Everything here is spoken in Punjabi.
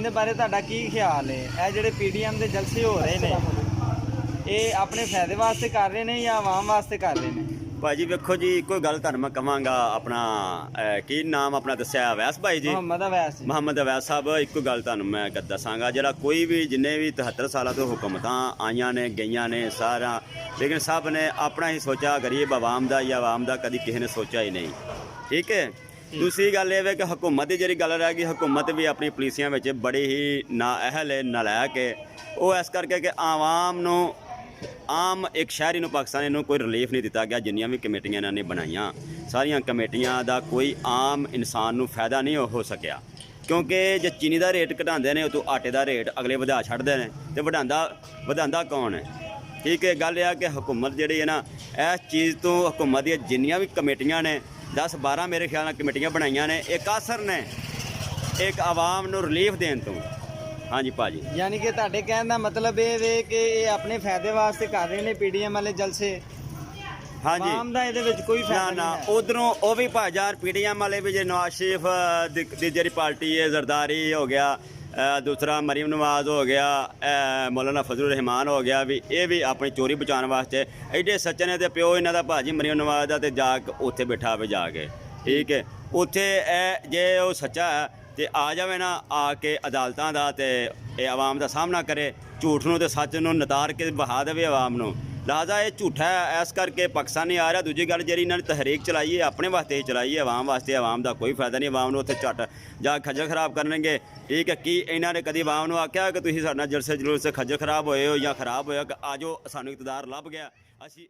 ਇਹਦੇ ਬਾਰੇ ਤੁਹਾਡਾ ਕੀ ਖਿਆਲ ਹੈ? ਇਹ ਜਿਹੜੇ ਪੀਡੀਐਮ ਦੇ ਜਲਸੇ ਹੋ ਰਹੇ ਨੇ, ਇਹ ਆਪਣੇ ਫਾਇਦੇ ਵਾਸਤੇ ਕਰ ਰਹੇ ਨੇ ਜਾਂ ਆਵਾਮ ਵਾਸਤੇ ਕਰ ਰਹੇ ਨੇ? ਭਾਜੀ ਵੇਖੋ ਜੀ, ਇੱਕੋ ਗੱਲ ਤੁਹਾਨੂੰ ਮੈਂ ਕਹਾਂਗਾ, ਆਪਣਾ ਕੀ ਨਾਮ ਆਪਣਾ ਦੱਸਿਆ, ਅਵੈਸ ਭਾਈ ਜੀ, ਮੁਹੰਮਦ ਅਵੈਸ ਜੀ। ਮੁਹੰਮਦ ਅਵੈਸ ਸਾਹਿਬ। ਇੱਕੋ ਗੱਲ ਤੁਹਾਨੂੰ ਮੈਂ ਦੱਸਾਂਗਾ, ਜਿਹੜਾ ਕੋਈ ਵੀ ਜਿੰਨੇ ਵੀ 73 ਸਾਲਾਂ ਤੋਂ ਹੁਕੂਮਤਾਂ ਆਈਆਂ ਨੇ ਗਈਆਂ ਨੇ ਸਾਰਾ, ਲੇਕਿਨ ਸਭ ਨੇ ਆਪਣਾ ਹੀ ਸੋਚਿਆ, ਗਰੀਬ ਆਵਾਮ ਦਾ ਜਾਂ ਆਵਾਮ ਦਾ ਕਦੀ ਕਿਸੇ ਨੇ ਸੋਚਿਆ ਹੀ ਨਹੀਂ। ਠੀਕ ਹੈ। ਦੂਸਰੀ ਗੱਲ ਇਹ ਹੈ ਕਿ ਹਕੂਮਤ ਦੀ ਜਿਹੜੀ ਗੱਲ ਰਹਿ ਗਈ, ਹਕੂਮਤ ਵੀ ਆਪਣੀ ਪੁਲਿਸੀਆਂ ਵਿੱਚ ਬੜੀ ਹੀ ਨਾਅਹਿਲ ਹੈ, ਨਾਲਾਇਕ ਹੈ। ਉਹ ਇਸ ਕਰਕੇ ਕਿ ਆਵਾਮ ਨੂੰ, ਆਮ ਇੱਕ ਸ਼ਹਿਰੀ ਨੂੰ, ਪਾਕਿਸਤਾਨੀ ਨੂੰ ਕੋਈ ਰਿਲੀਫ ਨਹੀਂ ਦਿੱਤਾ ਗਿਆ। ਜਿੰਨੀਆਂ ਵੀ ਕਮੇਟੀਆਂ ਇਹਨਾਂ ਨੇ ਬਣਾਈਆਂ, ਸਾਰੀਆਂ ਕਮੇਟੀਆਂ ਦਾ ਕੋਈ ਆਮ ਇਨਸਾਨ ਨੂੰ ਫਾਇਦਾ ਨਹੀਂ ਹੋ ਸਕਿਆ, ਕਿਉਂਕਿ ਜੇ ਚੀਨੀ ਦਾ ਰੇਟ ਘਟਾਉਂਦੇ ਨੇ ਉਤੋਂ ਆਟੇ ਦਾ ਰੇਟ ਅਗਲੇ ਵਧਾ ਛੱਡਦੇ ਨੇ, ਤੇ ਵਧਾਉਂਦਾ ਕੌਣ ਹੈ? ਠੀਕ ਹੈ। ਗੱਲ ਇਹ ਆ ਕਿ ਹਕੂਮਤ ਜਿਹੜੀ ਹੈ ਨਾ, ਇਸ ਚੀਜ਼ ਤੋਂ ਹਕੂਮਤ ਦੀਆਂ ਜਿੰਨੀਆਂ ਵੀ ਕਮੇਟੀਆਂ ਨੇ, 10-12 ਮੇਰੇ ਖਿਆਲ ਨਾਲ ਕਮੇਟੀਆਂ ਬਣਾਈਆਂ ਨੇ, ਇੱਕ ਅਸਰ ਨੇ ਇੱਕ ਆਵਾਮ ਨੂੰ ਰਿਲੀਫ ਦੇਣ ਤੋਂ। ਹਾਂਜੀ ਭਾਜੀ, ਯਾਨੀ ਕਿ ਤੁਹਾਡੇ ਕਹਿਣ ਦਾ ਮਤਲਬ ਇਹ ਵੇ ਕਿ ਇਹ ਆਪਣੇ ਫਾਇਦੇ ਵਾਸਤੇ ਕਰ ਰਹੇ ਨੇ ਪੀਡੀਐਮ ਵਾਲੇ ਜਲਸੇ। ਹਾਂਜੀ, ਆਵਾਮ ਦਾ ਇਹਦੇ ਵਿੱਚ ਕੋਈ ਫਾਇਦਾ ਨਾ ਨਹੀਂ ਹੈ। ਉਧਰੋਂ ਉਹ ਵੀ ਭਾਈਜਾਨ ਪੀਡੀਐਮ ਵਾਲੇ ਵੀ, ਜੇ ਨਵਾਜ਼ ਸ਼ਰੀਫ ਦੀ ਜਿਹੜੀ ਪਾਰਟੀ ਹੈ, ਜ਼ਰਦਾਰੀ ਹੋ ਗਿਆ, ਦੂਸਰਾ ਮਰੀਮ ਨਵਾਜ਼ ਹੋ ਗਿਆ, ਮੌਲਾਨਾ ਫਜ਼ਲੁਰ ਰਹਿਮਾਨ ਹੋ ਗਿਆ, ਵੀ ਇਹ ਵੀ ਆਪਣੀ ਚੋਰੀ ਬਚਾਉਣ ਵਾਸਤੇ ਐਡੇ ਸੱਚੇ ਨੇ। ਤੇ ਪਿਓ ਇਹਨਾਂ ਦਾ ਭਾਜੀ ਮਰੀਮ ਨਵਾਜ਼ ਦਾ, ਤੇ ਜਾ ਕੇ ਉੱਥੇ ਬੈਠਾ ਵੇ ਜਾ ਕੇ। ਠੀਕ ਹੈ। ਉੱਥੇ ਜੇ ਉਹ ਸੱਚਾ ਹੈ ਤੇ ਆ ਜਾਵੇ ਨਾ, ਆ ਕੇ ਅਦਾਲਤਾਂ ਦਾ ਤੇ ਇਹ ਆਵਾਮ ਦਾ ਸਾਹਮਣਾ ਕਰੇ, ਝੂਠ ਨੂੰ ਤੇ ਸੱਚ ਨੂੰ ਨਿਤਾਰ ਕੇ ਬਹਾ ਦੇਵੇ ਆਵਾਮ ਨੂੰ। ਲਿਹਾਜ਼ਾ ਇਹ ਝੂਠਾ ਹੈ, ਇਸ ਕਰਕੇ ਪਾਕਿਸਤਾਨ ਨਹੀਂ ਆ ਰਿਹਾ। ਦੂਜੀ ਗੱਲ ਜਿਹੜੀ ਇਹਨਾਂ ਨੇ ਤਹਿਰੀਕ ਚਲਾਈ ਹੈ, ਆਪਣੇ ਵਾਸਤੇ ਹੀ ਚਲਾਈ ਹੈ, ਆਵਾਮ ਵਾਸਤੇ। ਆਵਾਮ ਦਾ ਕੋਈ ਫਾਇਦਾ ਨਹੀਂ, ਆਵਾਮ ਨੂੰ ਉੱਥੇ ਝੱਟ ਜਾ ਖੱਜਲ ਖਰਾਬ ਕਰਨਗੇ। ਠੀਕ ਹੈ। ਕੀ ਇਹਨਾਂ ਨੇ ਕਦੀ ਆਵਾਮ ਨੂੰ ਆਖਿਆ ਕਿ ਤੁਸੀਂ ਸਾਡੇ ਨਾਲ ਜਲਸੇ ਜਲੂਸ ਖੱਜਲ ਖਰਾਬ ਹੋਏ ਹੋ ਜਾਂ ਖਰਾਬ ਹੋਇਆ, ਕਿ ਆ ਜਾਓ ਸਾਨੂੰ ਇਕਤਦਾਰ ਲੱਭ ਗਿਆ, ਅਸੀਂ